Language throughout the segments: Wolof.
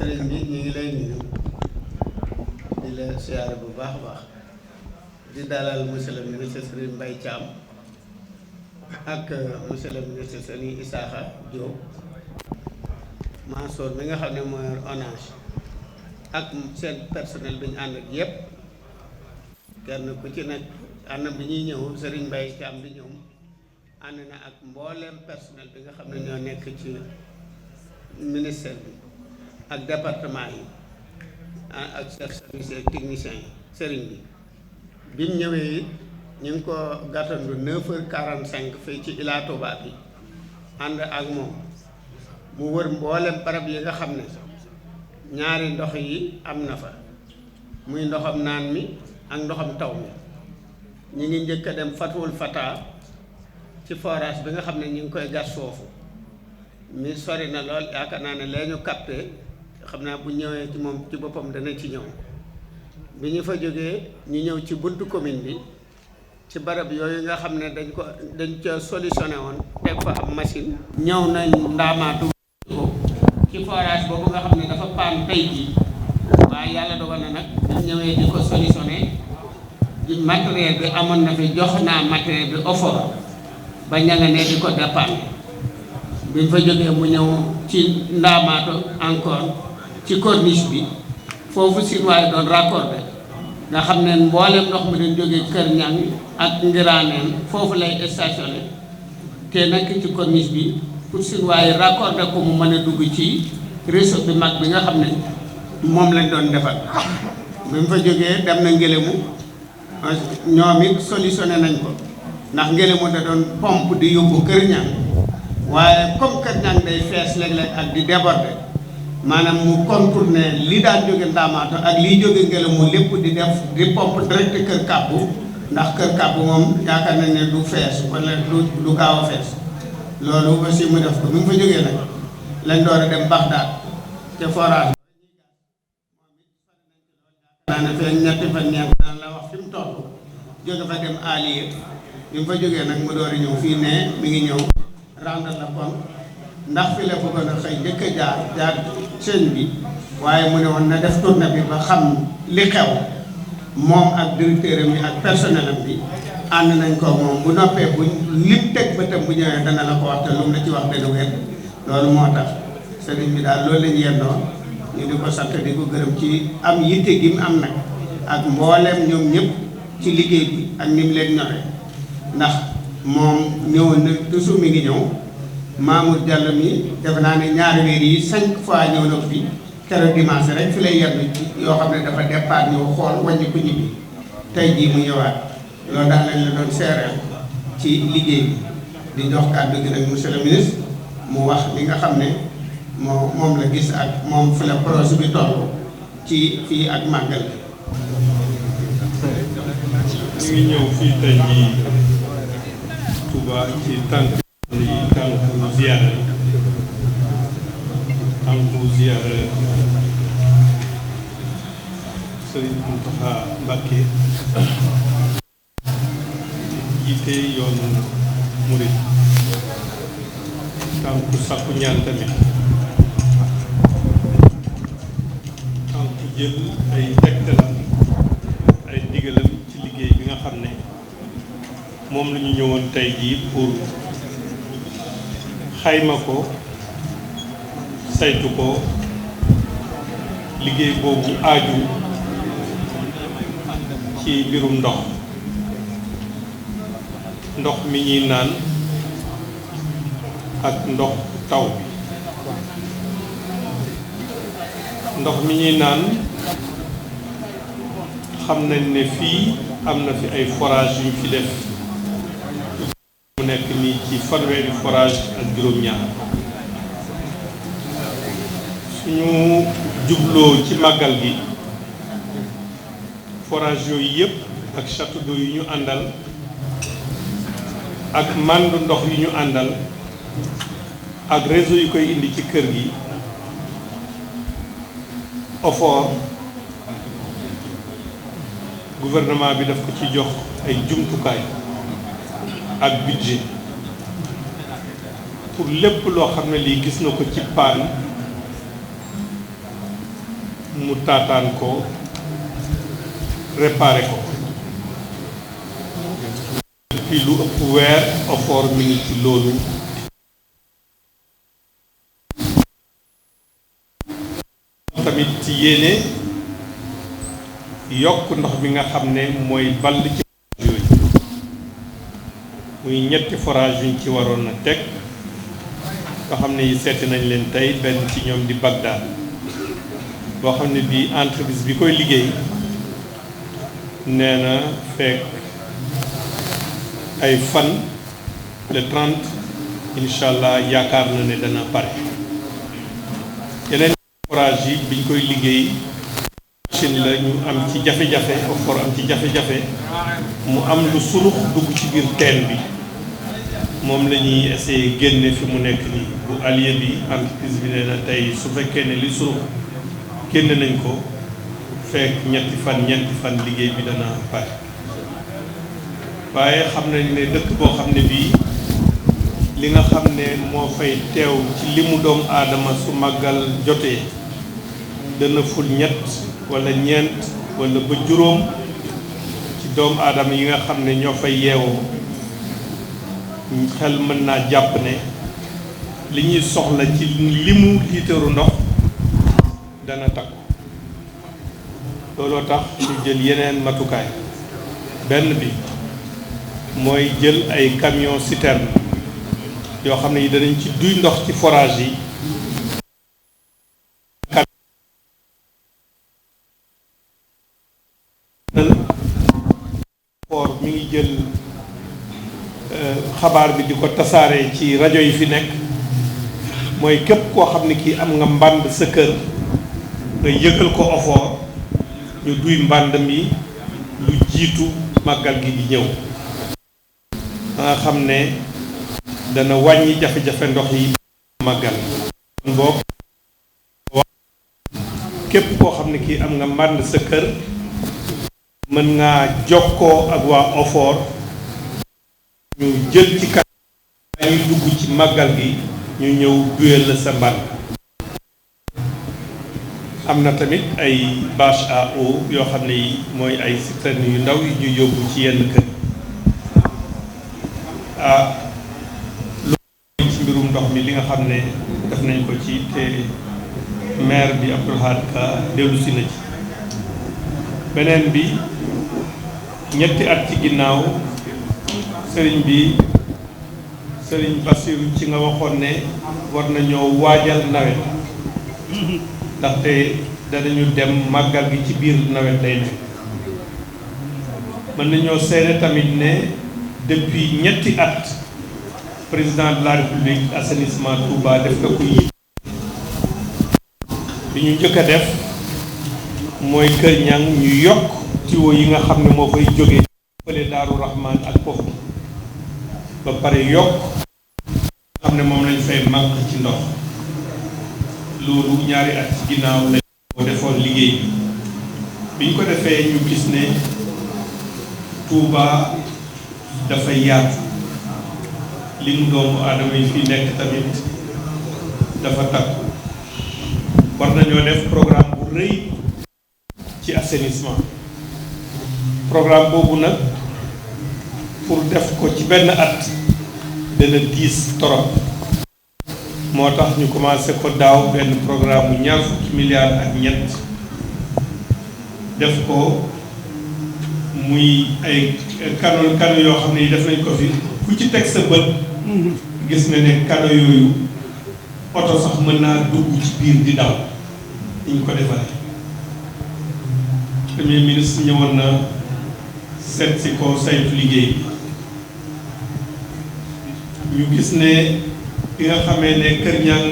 sëriñ bi ñu ngi lay nuyu di la siyaare bu baax a baax di dalal monsieur le ministre Serigne Mbaye Thiam ak monsieur le ministre Serigne Issakha Diop Mansour mi nga xam ne mooy ONAS ak seen personnel bi ñu ànd ak yépp kenn ku ci nekk ànd bi ñuy ñëw Serigne Mbaye Thiam bi ñëw ànd na ak mbooleem personnel bi nga xam ne ñoo nekk ci ministère bi ak département yi ak chef service ak technicien yi sëriñ bi mu ñëwee it ñu ngi ko gàttandu 9h45 fii ci Ila Touba bi ànd ak moom mu wër mboolem barab yi nga xam ne ñaari ndox yi am na fa muy ndoxam naan mi ak ndoxam taw mi ñu ngi njëkk a dem Fatul Fata ci forage bi nga xam ne ñu ngi koy gas foofu mi sori na lool yaakaar naa ne lee ñu capté xam naa bu ñëwee ci moom ci boppam dana ci ñëw bi ñu fa jógee ñu ñëw ci buntu commune bi ci barab yooyu nga xam ne dañ ca solutionné woon teg fa ab machine ñëw nañ ndaamaatu ko ci forage boobu nga xam ne dafa paan tey jii waaye yàlla dogal na nag ñu ñëwee di ko solutionné matériel bi amoon na fi jox naa matériel bi offert ba ña nga ne di ko dépanner bi ñu fa jógee mu ñëw ci ndaamaatu encore ci corniche bi foofu Sinoa doon raccordé nga xam ne mboolem ndox mi doon jógee Kër Ñang ak Ngiraaneen foofu lay stationné te nekk ci corniche bi pour Sinoa raccordé ko mu mën a dugg ci réseau bi mag bi nga xam ne moom lañ doon defar bi mu fa jógee dem na Ngélémou ñoom it solutionné nañ ko ndax Ngélémou da doon pompe di yóbbu Kër Ñang waaye comme Kër Ñang day fees léeg-léeg ak di déborder maanaam mu contourner li daan jóge Ndaamaatu ak liy jóge Ngélémou lépp di def di pompe direct Kër Kàbbu ndax Kër Kàbbu moom yaakaar nañ ne du fees wala du gaaw a fees loolu aussi mu def ko bi mu fa jógee nag lañ door a dem Baxdaad ca forage naa ne fee ñetti fan ñeent daan la wax fi mu toll jóge fa dem Aliye bi mu fa jógee nag mu door a ñëw fii ne mi ngi ñëw rendre la compte ndax fi la bëggoon a xëy njëkk a jaar sëñ bi waaye mu ne woon na def tournée bi ba xam li xew moom ak directeur am yi ak personnel am bi ànd nañ ko moom bu noppee bu lim teg bëtam bu ñëwee dana la ko wax te lu mu la ci wax dana wér loolu moo tax sëriñ bi daal loolu lañu yendoo ñu di ko sant di ko gërëm ci am yitte gi mu am nag ak mbooleem ñoom ñëpp ci liggéey bi ak ni mu leen ñore ndax moom ñëwoon na toujours mi ngi ñëw Mamour Diallo mi defe naa ne ñaari weer yi 5 fois ñëw na fi keroog dimanche rek fi lay yenn ci yoo xam ne dafa départ ñëw xool wàññi ko ñibbi tey jii mu ñëwaat loolu daal lañ la doon seereel ci liggéey bi di jox kàddu gi nag monsieur le ministre mu wax li nga xam ne moom la gis ak moom fi la projet bi toll ci fii ak màggal bi. ñu ngi ñëw fii tey jii Touba ci tànku ziyaara Sëriñ Mountakha Mbacké jiite yoonu murid tànku sàkku ñaan tamit tànku jël ay tegtalam ay ndigalam ci liggéey bi nga xam ne moom la ñu ñëwoon tey jii pour xayma ko saytu ko liggéey boobu aaju ci mbirum ndox mi ñuy naan ak ndox taw bi ndox mi ñuy naan xam nañ ne fii am na fi ay forage yu ñu fi def mu nekk nii ci fanweeri forage ak juróom-ñaar suñu jubloo ci màggal gi forage yooyu yëpp ak château d'eau yu ñu àndal ak màndu ndox yu ñu àndal ak réseau yu koy indi ci kër gi OFOR gouvernement bi daf ko ci jox ay jumtukaay ak budget pour lépp loo xam ne lii gis na ko ci paan mu taataan ko réparé ko depuis lu ëpp weer OFOR mi ngi ci loolu tamit ci yéene yokk ndox bi nga xam ne mooy ball ci yooyu muy ñetti forage yuñ ci waroon a teg nga xam ne yi seeti nañ leen tey benn ci ñoom di Bagdad boo xam ne bii entreprise bi koy liggéey nee na fekk ay fan le 30 incha allah yaakaar na ne dana pare yeneen forage yi biñ koy liggéey machine la ñu am ci jafe-jafe OFOR am ci jafe-jafe mu am lu surux dugg ci biir teen bi moom la ñuy essayer génne fi mu nekk nii bu allié bi entreprise bi nee na tey su fekkee ne li surux génne nañ ko fekk ñeenti fan liggéey bi dana pare waaye xam nañ ne dëkk boo xam ne bii li nga xam ne moo fay teew ci limu doomu aadama su màggal jotee dana ful ñett wala ñeent wala ba juróom ci doomu aadama yi nga xam ne ñoo fay yeewoo xel mën naa jàpp ne li ñuy soxla ci limu liitaru ndox dana takku looloo tax ñu jël yeneen matukaay benn bi mooy jël ay camion citerne yoo xam ne yi danañ ci duy ndox ci forage yi OFOR mi ngi jël xabaar bi di ko tasaare ci rajo yi fi nekk mooy képp koo xam ne kii am nga mbànd sa kër nga yëgal ko OFOR ñu duy mbànd mi lu jiitu màggal gi di ñëw nga xam ne dana wàññi jafe-jafe ndox yi màggal boo képp koo xam ne kii am nga mbànd sa kër mën ngaa jokkoo ak waa OFOR ñu jël ci kat ñu dugg ci màggal gi ñu ñëw duyal la sa mbànd am na tamit ay bâche à eau yoo xam ne yi mooy ay citerne yu ndaw yu ñu yóbbu ci yenn kër loolu ci mbirum ndox mi li nga xam ne def nañ ko ci te maire bi Abdoul Ahad Ka dellu si na ci beneen bi ñetti at ci ginnaaw sëriñ Bassirou ci nga waxoon ne war nañoo waajal nawet ndaxte danañu dem màggal gi ci biir nawet lay nekk mën nañoo seede tamit ne depuis ñetti at président de la république assainissement Touba def na ko yi li ñu njëkk a def mooy Kër Ñang ñu yokk tuyau yi nga xam ne moo fay jógee fële Daaru Rahman ak foofu ba pare yokk xam ne moom lañ fay manque ci ndox loolu ñaari at ci ginnaaw lañ ko defoon liggéey bi ñu ko defee ñu gis ne Touba dafa yaatu li mu doomu aadama yi fi nekk tamit dafa takku war nañoo def programme bu rëy ci assainissement programme boobu nag pour def ko ci benn at dana diis torop moo tax ñu commencé ko daaw benn programme bu ñaar fukki milliards ak ñett def ko muy ay kano yoo xam ne yi def nañ ko fi ku ci teg sa bët gis nga ne kano yooyu oto sax mën naa dugg ci biir di daw ñu ko defaree premier ministre ñëwoon na seet si ko saytu liggéey bi ñu gis ne bi nga xamee ne Kër Ñang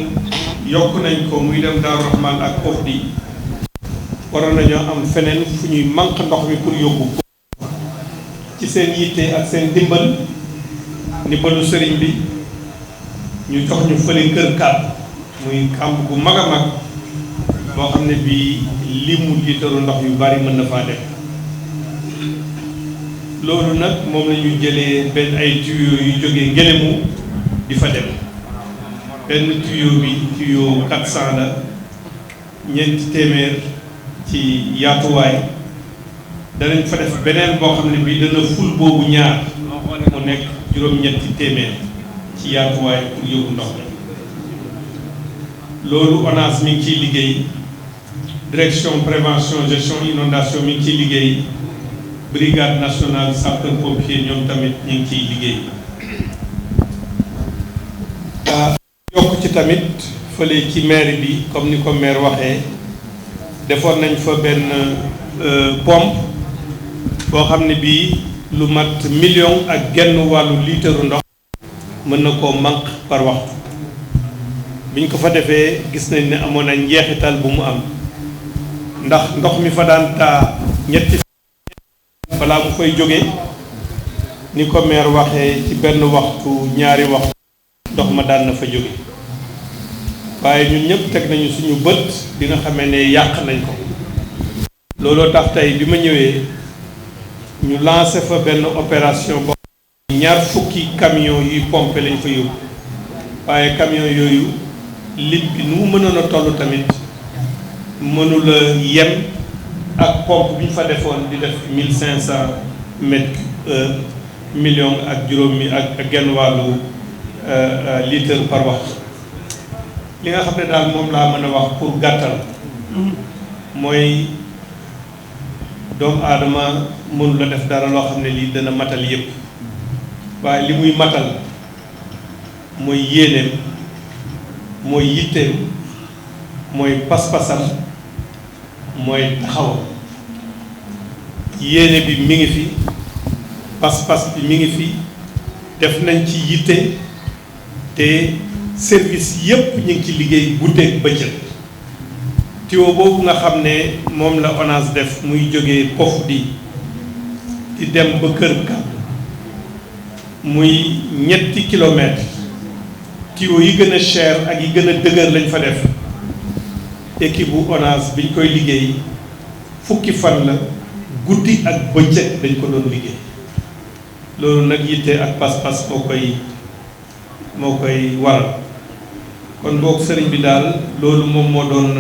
yokk nañ ko muy dem Daaru Rahman ak Ofdi waroon nañoo am feneen fu ñuy manque ndox mi pour yóbbu ko ci seen yitte ak seen ndimbalu sëriñ bi ñu jox ñu fële Kër Kàbb muy kàmb gu mag a mag boo xam ne bii limu liitaru ndox yu bari mën na faa dem loolu nag moom la ñu jëlee benn ay tuyaux yu jógee Ngélémou di fa dem benn tuyau bi tuyau 400 la ñeenti téeméer ci yaatuwaay danañ fa def beneen boo xam ne bii dana ful boobu ñaar mu nekk juróom-ñetti téeméer ci yaatuwaay pour yóbbu ndox mi loolu ONAS mi ngi ciy liggéey direction prévention gestion inondation mi ngi ciy liggéey brigade nationale sapeur pompier ñoom tamit ñu ngi ciy liggéey yokk ci tamit fële ci maire bi comme ni ko maire waxee defoon nañ fa benn pompe boo xam ne bii lu mat 1,5 million litre ndox mën na koo manque par waxtu biñ ko fa defee gis nañ ne amoon na njeexital bu mu am ndax ndox mi fa daan taa ñetti balaa mu fay jóge ni ko maire waxee ci benn waxtu ñaari waxtu ndox ma daan na fa jóge waaye ñun ñëpp teg nañu suñu bët bi nga xamee ne yàq nañ ko looloo tax tey bi ma ñëwee ñu lancé fa benn opération boo ñaar fukki camion yuy pompe lañ fa yóbbu waaye camion yooyu lim bi nu mu mënoon a toll tamit mënula yem ak pompe bi ñu fa defoon di def 1500 millions ak juróomi ak genn wàllu litre par waxtu li nga xam ne daal moom laa mën a wax pour gàttal mooy doomu aadama mënu la def dara loo xam ne lii dana matal yépp waaye li muy matal mooy yéeneem mooy yitteem mooy pas-pasam mooy taxawam yéene bi mi ngi fi pas-pas bi mi ngi fi def nañ ci yitte te service yépp ñu ngi ci liggéey guddeeg bëccëg tuyau boobu nga xam ne moom la ONAS def muy jógee pof di dem ba Kër Ka muy 3 kilomètres tuyau yi gën a cher ak yi gën a dëgër lañ fa def équipe bu ONAS biñ koy liggéey fukki fan la guddi ak bëccëg dañ ko doon liggéey loolu nag yitte ak pas-pas moo koy waral kon boog sëriñ bi daal loolu moom moo doon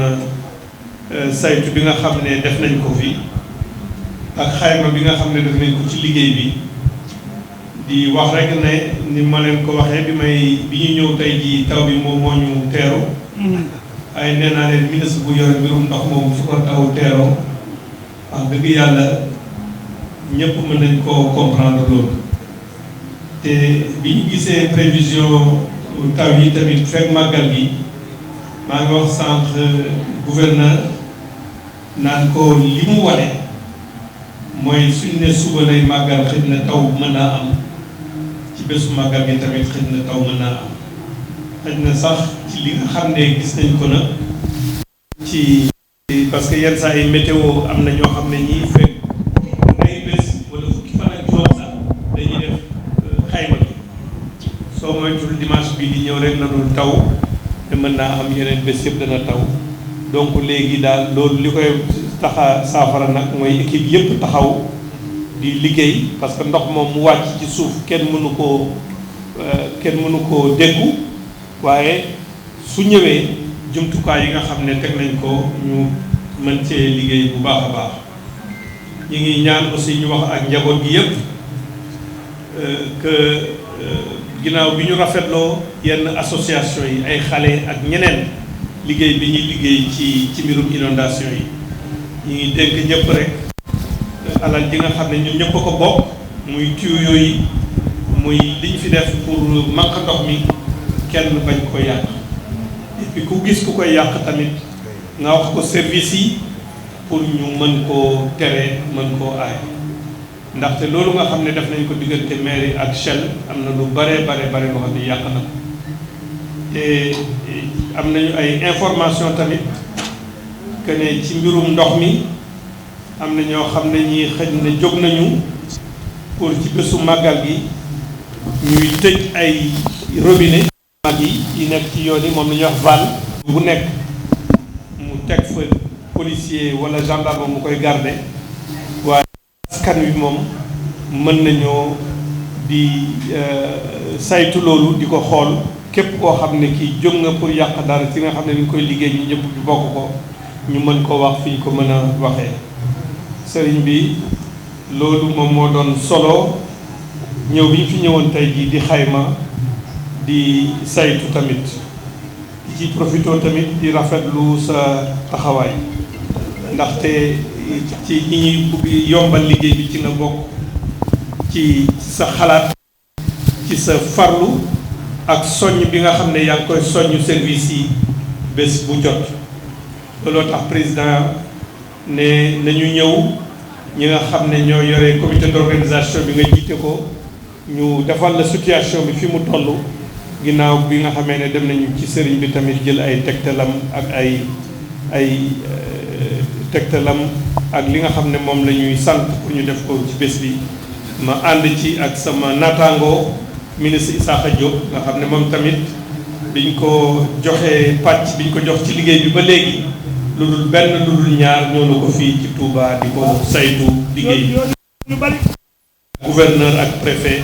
saytu bi nga xam ne def nañ ko fi ak xayma bi nga xam ne def nañ ko ci liggéey bi di wax rek ne ni ma leen ko waxee bi ñu ñëw tey ji taw bi moom moo ñu teeru waaye nee naa leen ministre bu yore mbirum ndox moom su ko taw teeroo wax dëgg yàlla ñëpp mën nañ koo comprendre loolu te bi ñu gisee prévision taw yi tamit fekk màggal gi maa ngi wax sànq gouverneur naan ko li mu wane mooy suñ ne suba lay màggal xëy na taw mën naa am ci bésu màggal gi tamit xëy na taw mën naa am xëy na sax ci li nga xam ne gis nañ ko na ci parce que yenn saa yi météo am na ñoo xam ne ñii fekk ay bés wala fukki fan ak juróom sax dañuy def xayma bi soo moytul dimanche bi di ñëw rek la dul taw te mën naa am yeneen bés yëpp dana taw donc léegi daal loolu li koy taxa saafara nag mooy équipe yëpp taxaw di liggéey parce que ndox moom mu wàcc ci suuf kenn mënu koo déggu waaye su ñëwee jumtukaay yi nga xam ne teg nañ ko ñu mën cee liggéey bu baax a baax ñu ngi ñaan aussi ñu wax ak njaboot gi yëpp que ginnaaw bi ñu rafetloo yenn association yi ay xale ak ñeneen liggéey bi ñuy liggéey ci mbirum inondation yi ñu ngi dénk ñëpp rek alal ji nga xam ne ñun ñëpp a ko bokk muy tuyau yi muy li ñu fi def pour manque ndox mi kenn bañ ko yàq et puis ku gis ku koy yàq tamit nga wax ko service yi pour ñu mën koo tere mën koo aay ndaxte loolu nga xam ne def nañ ko diggante mairie ak Shell am na lu bare loo xam ne yàq na ko te am nañu ay information tamit que ne ci mbirum ndox mi am na ñoo xam ne ñi xëj na jóg nañu pour ci bésu màggal gi ñuy tëj ay robinet mag yi nekk ci yoon yi moom la ñuy wax van bu nekk mu teg fa policier wala gendarme mu koy garder waaye askan wi moom mën nañoo di saytu loolu di ko xool képp koo xam ne kii jóg nga pour yàq dara ci nga xam ne ni ñu koy liggéey ñu ñëpp di bokk ko ñu mën ko wax fi ñu ko mën a waxee sëriñ bi loolu moom moo doon solo ñëw bi ñu fi ñëwoon tey jii di xayma di saytu tamit di ci profito tamit di rafetlu sa taxawaay ndaxte ci ñi ñuy bugg yombal liggéey bi ci nga bokk ci sa xalaat ci sa farlu ak soññ bi nga xam ne yaa ngi koy soññ service yi bés bu jot looloo tax président ne nañu ñëw ñi nga xam ne ñoo yore comité d'organisation bi nga jiite ko ñu defal la situation bi fi mu toll ginnaaw bi nga xamee ne dem nañu ci sëriñ bi tamit jël ay tegtalam ak ay tegtalam ak li nga xam ne moom la ñuy sant pour ñu def ko ci bés bi ma ànd ci ak sama naataangoo ministre Issakha Diop nga xam ne moom tamit biñ ko joxee pàcc biñ ko jox ci liggéey bi ba léegi lu dul benn lu dul ñaar ñëw na ko fii ci Touba di ko saytu liggéey bi gouverneur ak préfet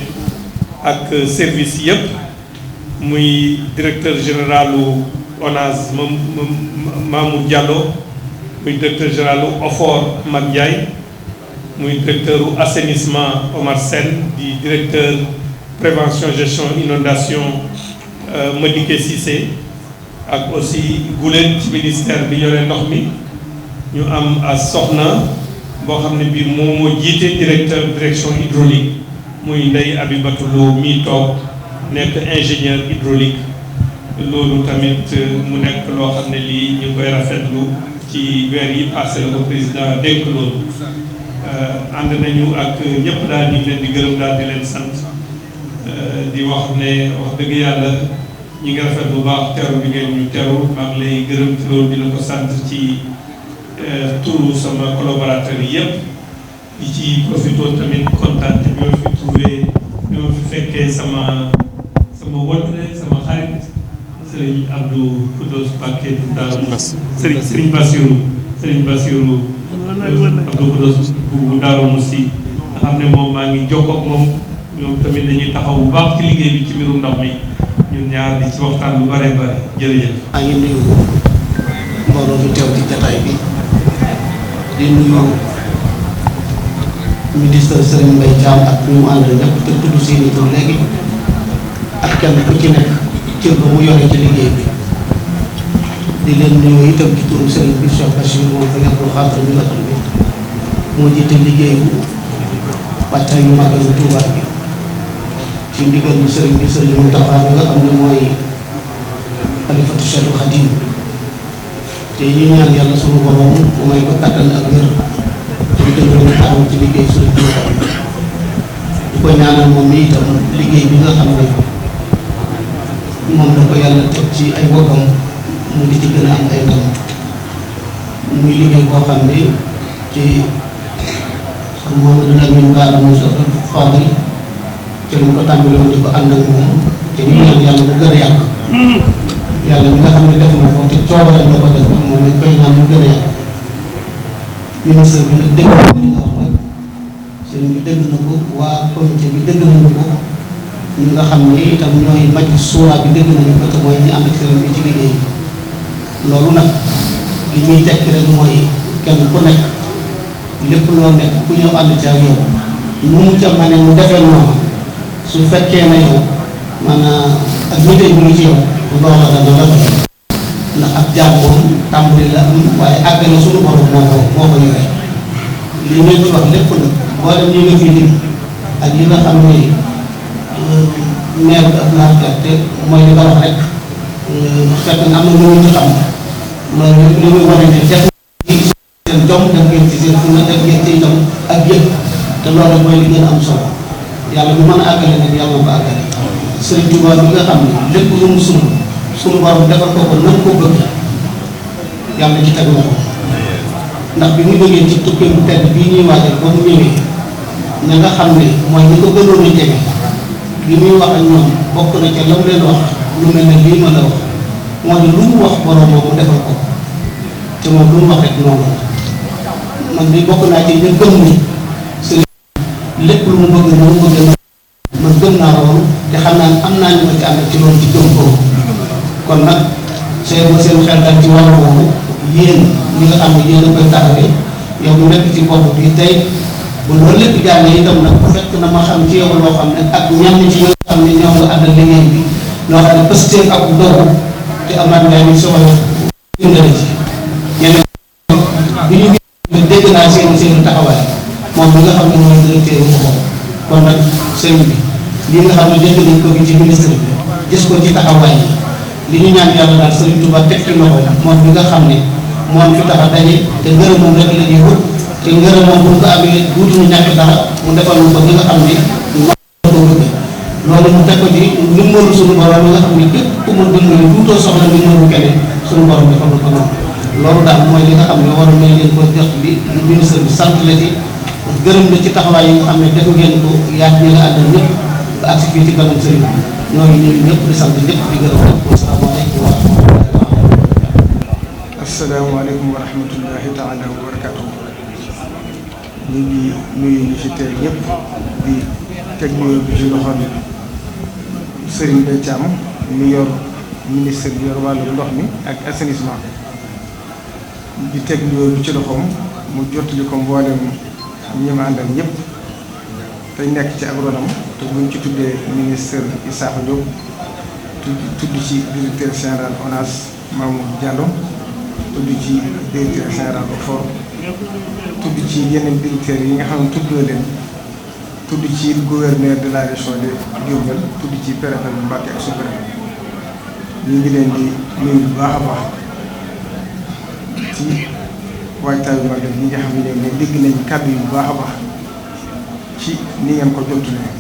ak service yëpp muy directeur généralu ONAS Mamour Diallo muy directeur généralu OFOR Mag Ndiaye muy directeur assainissement Omar Sène di directeur prévention gestion inondation Madické Cissé ak aussi Goulen ci ministère bi yore ndox mi ñu am as soxna boo xam ne bii moom moo jiite direction hydraulique muy Ndeye Abibatou Lo mi toog nekk ingénieur hydraulique loolu tamit mu nekk loo xam ne lii ñu koy rafetlu ci weer yi passé la ko président dénk loolu ànd nañu ak ñëpp daal di leen di gërëm daal di leen sant di wax ne wax dëgg yàlla ñi ngi rafet bu baax teru bi ngeen ñu teru maa ngi lay gërëm ci loolu di la ko sant ci turu sama collaborateurs yi yëpp di ci profité tamit kontaan te bi ma fi trouvé bi ma fi fekkee sama wëlle sama xarit Serigne Abdou Khoudoss Mbacké Daaru Serigne Bassirou Abdou Khoudoss bu Daaru Musi nga xam ne moom maa ngi jokkoo ak moom ñoom tamit dañuy taxaw bu baax ci liggéey bi ci mbirum ndox mi ñun ñaar di ci waxtaan bu bare bare jërëjëf. maa ngi nuyu mbooloo mi teew ci jataay bi di nuyu ministre Serigne Mbaye Thiam ak ñu mu ànd ñëpp te tudd seeni tur léegi ak kenn ku ci nekk cër ba mu yore ci liggéey bi di leen nuyu itam ci turu Serigne bi Cheikh Bachir moom fa nekkul xaaral ñu la bi moo jiite liggéey bu wàccaay yu màggalu Tuuba bi ci ndigal bi Serigne Mountakha bi nga xam ne mooy xalifatu Cheikh Khadim te ñu ñaan yàlla sunu borom mu may ko kàttan ak wér ñu dëgg ñu taxaw ci liggéey Serigne Touba di ko ñaanal moom mi itam liggéey bi nga xam ne moom la ko yàlla teg ci ay bokkam mu di ci gën a am ay ndam muy liggéey boo xam ne ci Mouhamadou Lamine Bara Moussa Fadal ci lu ko tàmbali woon di ko ànd ak moom te ñu ñaan yàlla mu gën a yàgg yàlla mi nga xam ne def na ko te coobareem la ko def moom lañ koy ñaan mu gën a yàgg ministre bi nag dégg na li nga wax rek sëriñ bi dégg na ko waa comité bi dégg nañu ko ñi nga xam ne itam ñooy maj suura bi dégg nañu ko te mooy ñi ànd ak sëriñ bi ci liggéey loolu nag li ñuy tekki rek mooy kenn ku nekk lépp loo nekk ku ñëw ànd ci ak yow nu mu ca ma ne mu defee noonu su fekkee na yow maanaam ak nitee bi ngi ci yow loola dana la ko ndax ak jaam moom tàmbali la am waaye àggale suñu borom moo ko yore li ngeen ci wax lépp nag boo dem ñu nga fi lim ak yi nga xam ne maire bi ak laajte te mooy li nga wax rek fekk na am na lu ñu ci xam loolu li muy wane ne def seen jom def ngeen ci seen fula def ngeen ci itam ak yëpp te loolu mooy li gën a am solo yàlla bu mën a àggale nag yàlla ko àggale Sëriñ Tuubaa bi nga xam ne lépp lu mu suñu borom defal ko nan ko bëgg yàlla ci teg na ko ndax bi mu jógee ci tukki bu tedd bii ñuy waajal ba mu ñëwee ña nga xam ne mooy ñi ko gënoon a jege li muy wax ak ñoom bokk na ca la mu leen wax lu mel ne lii ma la wax moo ne lu mu wax borom mu defal ko te moom lu mu wax rek noonu man bi bokk naa ci ñu gëm ni sëriñ lépp lu mu bëgg noonu bëgg na man gëm naa loolu te xam naa am naa ñu ma ci ànd ci loolu ci gëm ko kon nag seen xel daal ci wàllu woowu yéen ñi nga xam ne yéen a koy taxawee yow mu nekk ci bopp bi tey bu loolu lépp jàllee itam nag fekk na ma xam ci yow loo xam ne ak ñenn ci ñi nga xam ne ñoo nga àndal liggéey bi loo xam ne pëstéef ak dogu te amaat ngay ni soxla yëngale ci ñeneen bi ñu dégg naa seen taxawaay moom bi nga xam ne mooy directeur bu ko kon nag sëñ bi lii nga xam ne dégg nañ ko fi ci ministre bi gis ko ci taxawaay yi li ñu ñaan yàlla daal Sëriñ Tuubaa teg ci loxo moom bi nga xam ne moom fi tax a daje te ngërëm moom rek la ñuy wut te ngërëm moom bu ñu ko amee duutuñu ñàkk dara mu defal ñu ko ñi nga xam ne noonu la ko bëgg loolu mu teg ko ci ndimbalu suñu borom mi nga xam ne képp ku mën dimbali duutoo soxla ndimbalu keneen suñu borom defal ko noonu loolu daal mooy li nga xam ne waroon nañ leen ko jox bi ministre bi sant la ci gërëm la ci taxawaay yi nga xam ne def ngeen ko yaag ñi nga àndal ñëpp ba agsi fii ci kanam sëriñ bi ñooñu ñun ñëpp di sant ñëpp di gërëm ñëpp asalaamaaleykum wa rahmatulah. asalaamaaleykum wa rahmatullahi taala wa barakatuh. ñu ngi nuyu ñi fi teew ñëpp di teg nuyoo bi ci loxoom Serigne Mbaye Thiam mi yor ministre bi yor wàllu ndox mi ak assainissement di teg nuyoo bi ci loxoom mu jottali ko mboolem ñi ma àndal ñëpp te nekk ci agronome te buñ ci tuddee ministre Issakha Diop tudd ci directeur général ONAS Mamour Diallo tudd ci directeur général OFOR tudd ci yeneen directeurs yi nga xam ne tuddoo leen tudd ci gouverneur de la région de Diourbel tudd ci préfet bu Mbacké ak sous-préfet ñu ngi leen di nuyu bu baax a baax ci waajtaayu magal yi nga xam ne ñoom dégg nañ kàddu yu bu baax a baax ci ni ngeen ko jotulee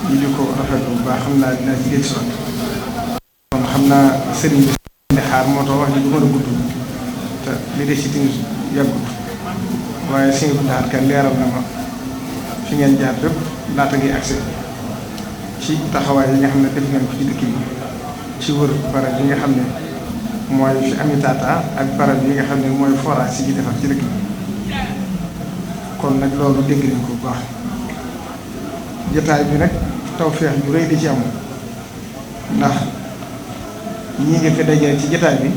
ñu di ko rafetlu bu baax xam naa dinaa ci dégg si waat kon xam naa sëriñ bi di xaar moo tax wax ji du mën a gudd te li des ci timis yàggut waaye sëñ bi daal kan leeral na ma fi ngeen jaar fépp laata ngi accès ci taxawaay yi nga xam ne def ngeen ko ci dëkk bi ci wër barab yi nga xam ne mooy fi ami tata ak barab yi nga xam ne mooy forage si ji defar ci dëkk bi kon nag loolu dégg nañ ko bu baax jotaay bi nag tawfeex ju rëy di ci am ndax ñii nga fi dajale ci jotaay bi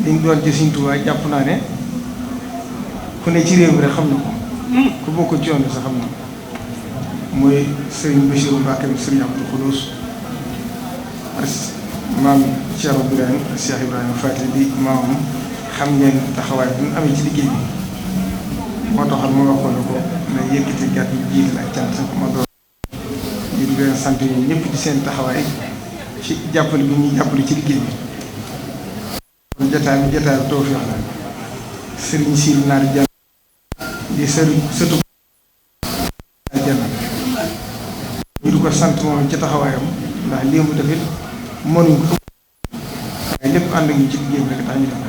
liñ doon ci Sëriñ Tuubaa jàpp naa ne ku ne ci réew mi rek xam na ko ku bokk ci yoon bi sax xam na ko mooy Serigne Bassirou Mbacké Serigne Abdou Khoudoss ak maam Cheikh Ibrahima Cheikh Ibrahima Faty di maamam xam ngeen taxawaay bi mu amee ci liggéey bi moo taxal ma waxoon na ko ne yëkkati gàtt yi jiital ak cant ma doon ñu di leen sant yi ñëpp di seen taxawaay ci jàppale bi ñuy jàppale ci liggéey bi kon jotaay bi tawfeex la Serigne Sidi Naar Diagne di sëtu Diagne ñu di ko sant moom ci taxawaayam ndax lii mu def it mënuñ ko waaye lépp ànd ak ñu ci liggéey bi rek tax ñu def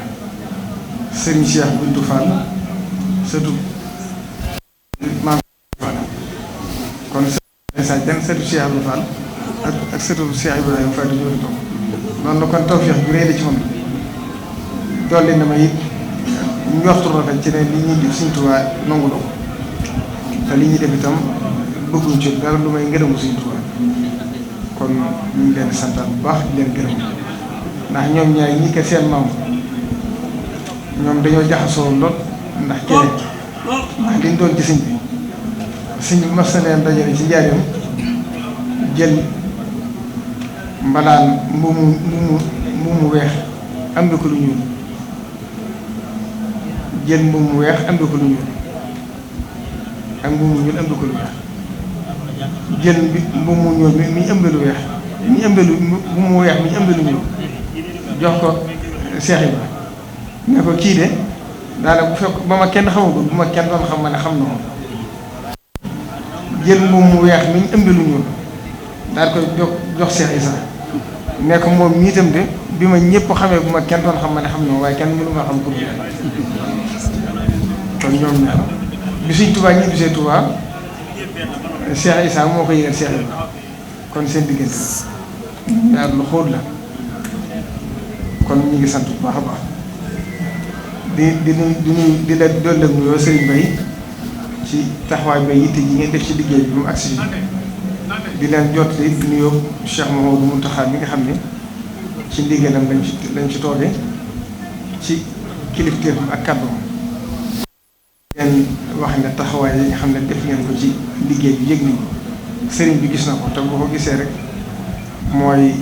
Serigne Cheikh Bintou Fall sëtu maam Fall kon message benn sëtu Cheikh Bintou Fall ak sëtu Cheikh Ibrahima Fall ñoo di toog noonu la kon tawfeex bi rëy la ci moom dolli na ma it njortu rafet ci ne li ñuy def Sëriñ Tuubaa nangu na ko te li ñuy def itam bëgguñ ci dara lu may ngërëmu Sëriñ Tuubaa kon ñu ngi leen di santaat bu baax di leen gërëm ndax ñoom ñaar ñi ko seen maam ñoom dañoo jaxasoo lool ndax keneen ndax liñ doon ci sëñ bi mas na leen dajale ci njaareem jël mbalaan mbuumu weex am ko lu ñuul jël mbuum mu weex am ko lu ñuul ak mbuum mu ñuul am ko lu weex jël mbuum mu ñuul mi ëmb lu weex mi ëmb lu mbuum mu weex mi ëmb lu ñuul jox ko Seex Ibra ne ko kii de daanaka bu fekk ba ma kenn xamagul bu ma kenn doon xam ma ne xam na moom jël mbuum mu weex mi ëmb lu ñuul daal koy jox Seex Isa ne ko moom mii itam de bi ma ñëpp xamee bu ma kenn doon xam ma ne xam na waaye kenn mënu ma xam pour kon ñoom ñaar bi Sëriñ Tuubaa ñi bisee Tuubaa Cheikh Issa moo ko yëgal Cheikh Ibrahima kon seen diggante ñaar lu xóot la kon ñu ngi sant bu baax a baax di la dolli ak nuyoo Serigne Mbaye ci taxawaay bay yitte ji ngeen def ci liggéey bi mu agsi di leen jot li nuyoo Cheikh Mouhamadou Mountakha mi nga xam ne ci ndigalam lañ ci toogee ci kilifteefam ak kàddoom ngeen wax ne taxawaay yi nga xam ne def ngeen ko ci liggéey bi yëg nañ sëriñ bi gis na ko te boo ko gisee rek mooy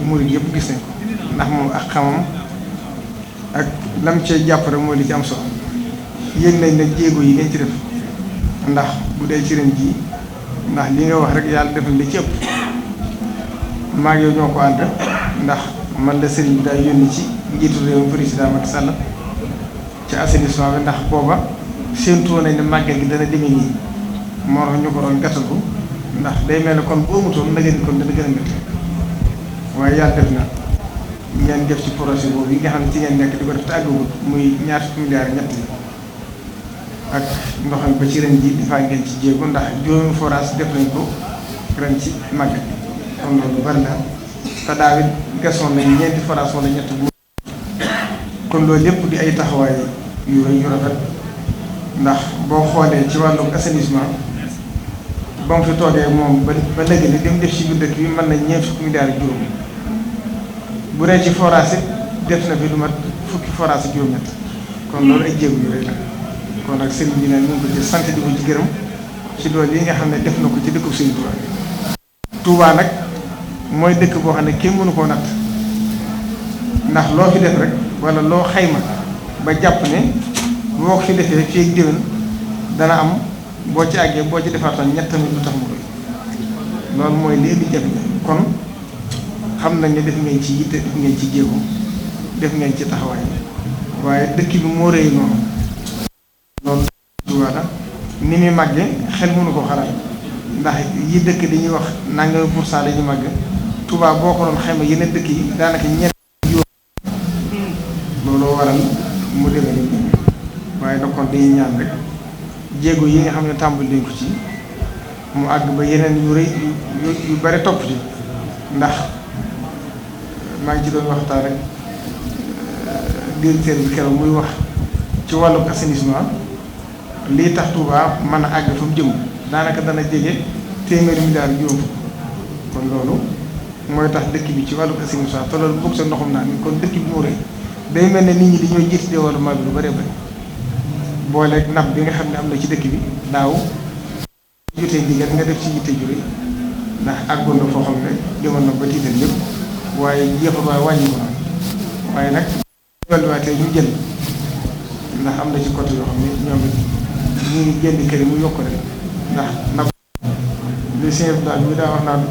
murid yëpp gis nañ ko ndax moom ak xamam ak lam cee jàpp rek mooy li ci am solo yëg nañ ne jéego yi ngeen ci def ndax bu dee ci ren ji ndax li nga wax rek yàlla def na li ci ëpp maa ngi yow ñoo ko ànd ndax man la sëriñ bi daal yónni ci njiitu réew mi président Macky Sall ci assainissement bi ndax booba séentu nañ ne màggal gi dana demee nii moo tax ñu ko doon gàttal ko ndax day mel ne kon bu amutoon nag kon dana gën a métti waaye yàlla def na ngeen def ci projet boobu yi nga xam ne ci ngeen nekk di ko def te àggagul muy ñaar fukki milliards ñett yi ak ndox mi ba ci ren ji dafaa ngeen ci jéego ndax juróomi forage def nañ ko ren ci màggal kon loolu bari na te daaw it gasoon nañ ñeenti forage wala ñett bu kon loolu lépp di ay taxawaay yu rafet ndax boo xoolee ci wàllu assainissement ba mu fi toogee moom ba léegi ni dem def ci biir dëkk bi mën na ñeent fukki milliards juróom bu dee ci forage it def na fi lu mat fukki forage ak juróom-ñett kon loolu ay jéego yu rëy la kon nag sëriñ bi nag ñu ngi ko ci sant di ko ci gërëm ci loolu yi nga xam ne def na ko ci dëkku Sëriñ Tuubaa Tuubaa nag mooy dëkk boo xam ne kenn mënu koo natt ndax loo fi def rek wala loo xayma ba jàpp ne boo ko fi defee fii ak déwén dana am boo ci àggee boo ci defaatoon ñett tamit lu tax mu doy loolu mooy li indi jafe kon xam nañ ne def ngeen ci yitte def ngeen ci jéego def ngeen ci taxawaay waaye dëkk bi moo rëy noonu loolu Tuubaa la ni muy màgge xel mënu ko xalaat ndax yi dëkk dañuy wax nangami % dañuy màgg Tuubaa boo ko doon xayma yeneen dëkk yi daanaka ñett looloo waral mu demee nii waaye nag kon dañuy ñaan rek jéego yi nga xam ne tàmbali dañ ko ci mu àgg ba yeneen yu rëy yu bari topp ci ndax maa ngi ci doon waxtaan rek directeur bi keroog muy wax ci wàllu assainissement lii tax Touba mën a àgg fa mu jëm daanaka dana jege téeméeri milliards juróom kon loolu mooy tax dëkk bi ci wàllu assainissement te loolu bokk sa ndoxum naa ni kon dëkk bi mu rëy day mel ne nit ñi dañoo jiit développement bi lu bëree bëri booleeg napp bi nga xam ne am na ci dëkk bi daaw jotee ndigal nga def ci yitte ju rëy ndax àggoon na foo xam ne demoon na ba tiital lépp waaye yëpp ba wàññi ko waaye nag dolliwaatee ñu jël ndax am na ci côté yoo xam ne ñoom it ñu ngi génn kër yi mu yokk rek ndax napp li seen daal bi daa wax naan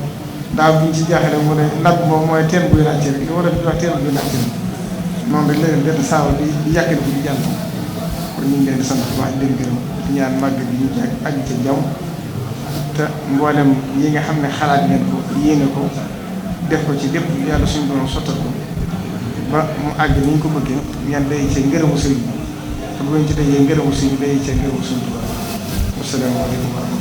daaw bi ñu ci jaaxale mu ne napp moom mooy teen buy nàcc rek li war a di wax teen buy nàcc rek noonu rek leneen benn saawa di yàqal ko di jàll kon ñu ngi leen di sant bu baax di leen gërëm di ñaan màgg bi ñu ci ak ca jaww te mboolem yi nga xam ne xalaat ngeen ko yéene ko def ko ci lépp yàlla suñu borom sottal ko ba mu àgg ni ñu ko bëggee ngeen day cee ngërëmu sëriñ bi te bu ngeen ci dajee ngërëmu sëriñ bi day cee ngërëmu sëriñ bi wasalaamaaleykum wa rahmatulah